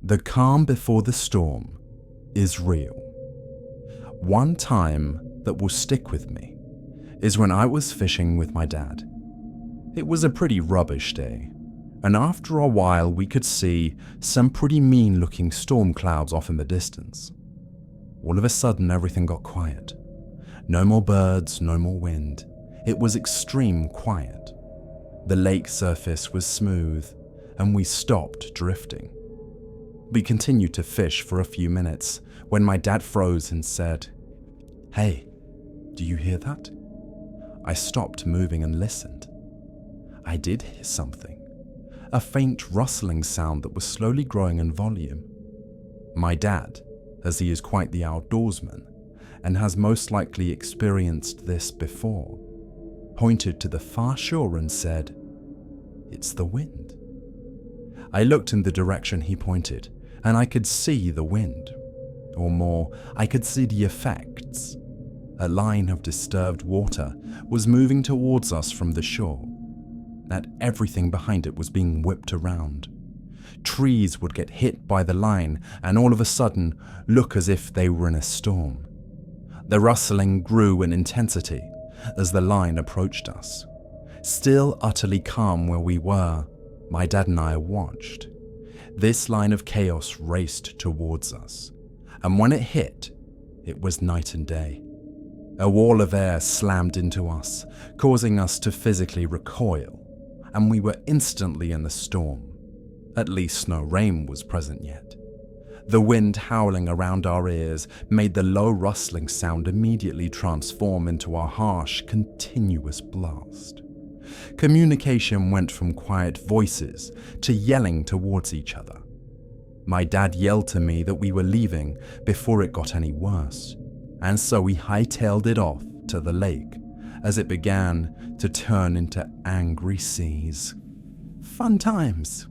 The calm before the storm is real. One time that will stick with me is when I was fishing with my dad. It was a pretty rubbish day, and after a while we could see some pretty mean-looking storm clouds off in the distance. All of a sudden everything got quiet. No more birds, no more wind. It was extreme quiet. The lake surface was smooth, and we stopped drifting. We continued to fish for a few minutes when my dad froze and said, "Hey, do you hear that?" I stopped moving and listened. I did hear something, a faint rustling sound that was slowly growing in volume. My dad, as he is quite the outdoorsman and has most likely experienced this before, pointed to the far shore and said, "It's the wind." I looked in the direction he pointed, and I could see the wind. Or more, I could see the effects. A line of disturbed water was moving towards us from the shore, and everything behind it was being whipped around. Trees would get hit by the line and all of a sudden look as if they were in a storm. The rustling grew in intensity as the line approached us. Still utterly calm where we were, my dad and I watched. This line of chaos raced towards us, and when it hit, it was night and day. A wall of air slammed into us, causing us to physically recoil, and we were instantly in the storm. At least no rain was present yet. The wind howling around our ears made the low rustling sound immediately transform into a harsh, continuous blast. Communication went from quiet voices to yelling towards each other. My dad yelled to me that we were leaving before it got any worse, and so we hightailed it off to the lake as it began to turn into angry seas. Fun times.